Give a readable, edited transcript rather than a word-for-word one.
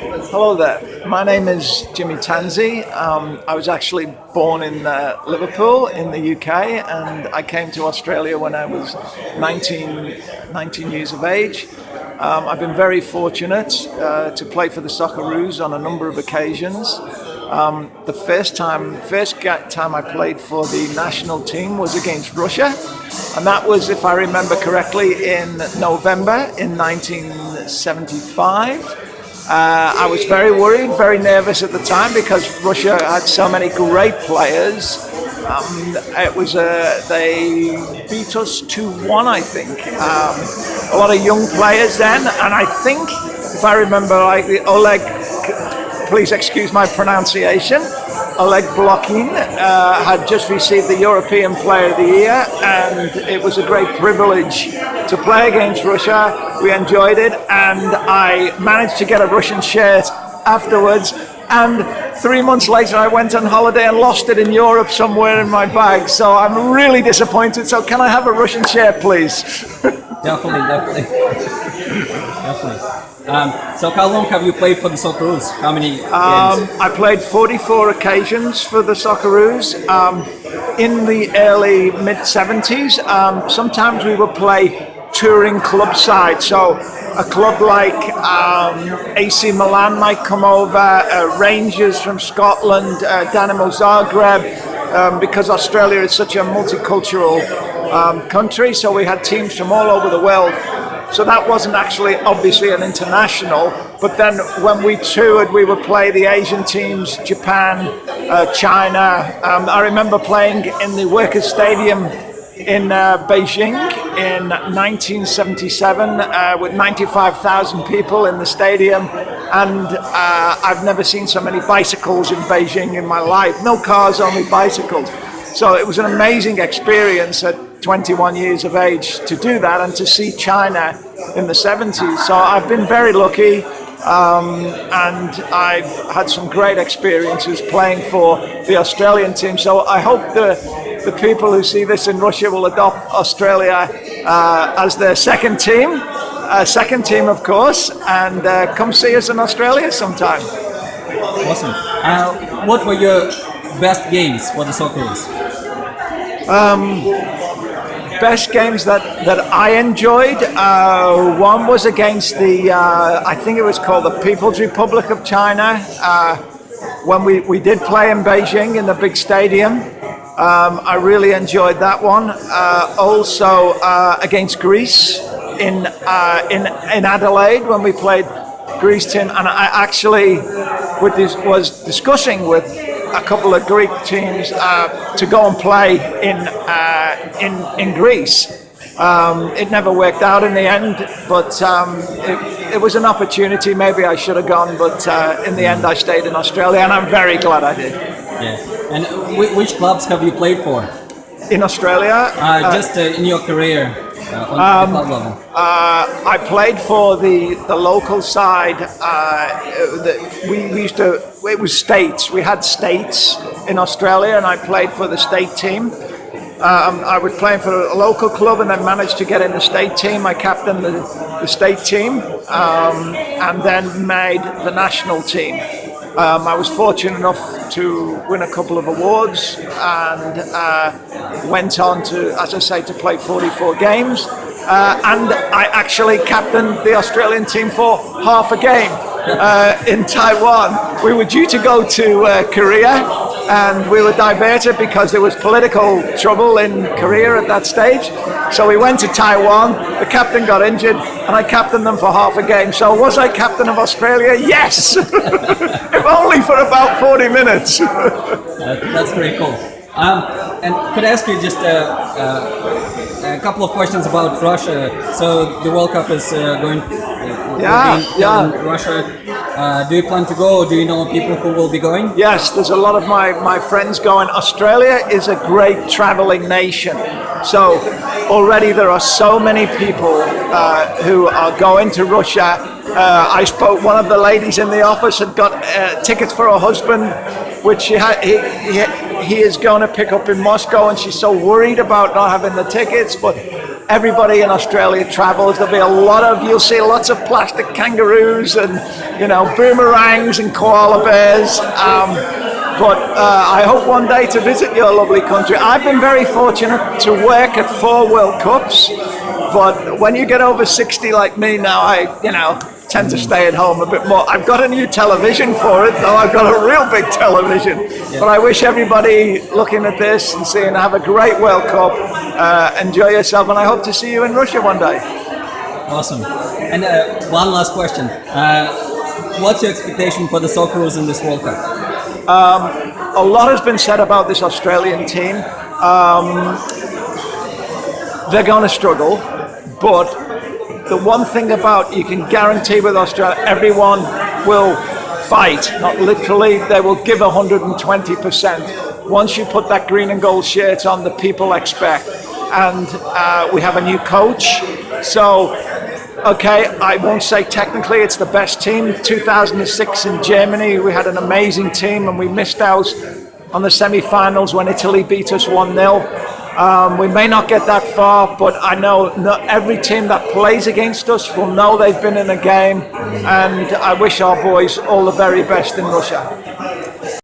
Hello there. My name is Jimmy Tansey. I was actually born in Liverpool in the UK, and I came to Australia when I was 19 years of age. I've been very fortunate to play for the Socceroos on a number of occasions. The first time I played for the national team was against Russia, and that was, if I remember correctly, in November in 1975. I was very worried, very nervous at the time because Russia had so many great players. They beat us 2-1, I think. A lot of young players then, and I think, if I remember rightly, Oleg, please excuse my pronunciation, Oleg Blokhin had just received the European Player of the Year, and it was a great privilege to play against Russia. We enjoyed it, and I managed to get a Russian shirt afterwards, and 3 months later I went on holiday and lost it in Europe somewhere in my bag, so I'm really disappointed. So can I have a Russian shirt, please? Definitely. So how long have you played for the Socceroos? How many games? I played 44 occasions for the Socceroos. In the early mid-70s, sometimes we would play touring club side. So a club like AC Milan might come over, Rangers from Scotland, Dynamo Zagreb, because Australia is such a multicultural country. So we had teams from all over the world. So that wasn't actually obviously an international, but then when we toured, we would play the Asian teams, Japan, China. I remember playing in the Workers' Stadium in Beijing in 1977 with 95,000 people in the stadium, and I've never seen so many bicycles in Beijing in my life. No cars, only bicycles. So it was an amazing experience at 21 years of age to do that and to see China in the 70s. So I've been very lucky, and I've had some great experiences playing for the Australian team. So I hope the people who see this in Russia will adopt Australia as their second team, of course, and come see us in Australia sometime. Awesome. What were your best games for the Socceroos? Best games that I enjoyed, one was against the, I think it was called the People's Republic of China, when we did play in Beijing in the big stadium. I really enjoyed that one. Also against Greece in Adelaide when we played Greece team, and I actually was discussing with a couple of Greek teams to go and play in Greece. It never worked out in the end, but it was an opportunity. Maybe I should have gone, but in the end I stayed in Australia, and I'm very glad I did. Yeah. And which clubs have you played for? In Australia? Just in your career on the club level. I played for the local side. We used to. It was states. We had states in Australia, and I played for the state team. I was playing for a local club, and then managed to get in the state team. I captained the state team, and then made the national team. I was fortunate enough to win a couple of awards, and went on to, as I say, to play 44 games. And I actually captained the Australian team for half a game in Taiwan. We were due to go to Korea, and we were diverted because there was political trouble in Korea at that stage. So we went to Taiwan, the captain got injured, and I captained them for half a game. So was I captain of Australia? Yes! If only for about 40 minutes. That's pretty cool. And could I ask you just a couple of questions about Russia? So the World Cup is going in Russia. Do you plan to go, or do you know people who will be going? Yes, there's a lot of my friends going. Australia is a great traveling nation. So already there are so many people who are going to Russia. I spoke, one of the ladies in the office had got tickets for her husband, which he is going to pick up in Moscow, and she's so worried about not having the tickets. But everybody in Australia travels. There'll be you'll see lots of plastic kangaroos and, boomerangs and koala bears. But I hope one day to visit your lovely country. I've been very fortunate to work at 4 World Cups, but when you get over 60 like me now, I tend to stay at home a bit more. I've got a new television for it, though. I've got a real big television. Yeah. But I wish everybody looking at this and seeing, have a great World Cup, enjoy yourself, and I hope to see you in Russia one day. Awesome. And one last question. What's your expectation for the Socceroos in this World Cup? A lot has been said about this Australian team. They're going to struggle, but the one thing you can guarantee with Australia, everyone will fight, not literally, they will give 120%. Once you put that green and gold shirt on, the people expect. And we have a new coach, so okay, I won't say technically it's the best team. 2006 in Germany, we had an amazing team and we missed out on the semi-finals when Italy beat us 1-0. We may not get that far, but I know every team that plays against us will know they've been in a game, and I wish our boys all the very best in Russia.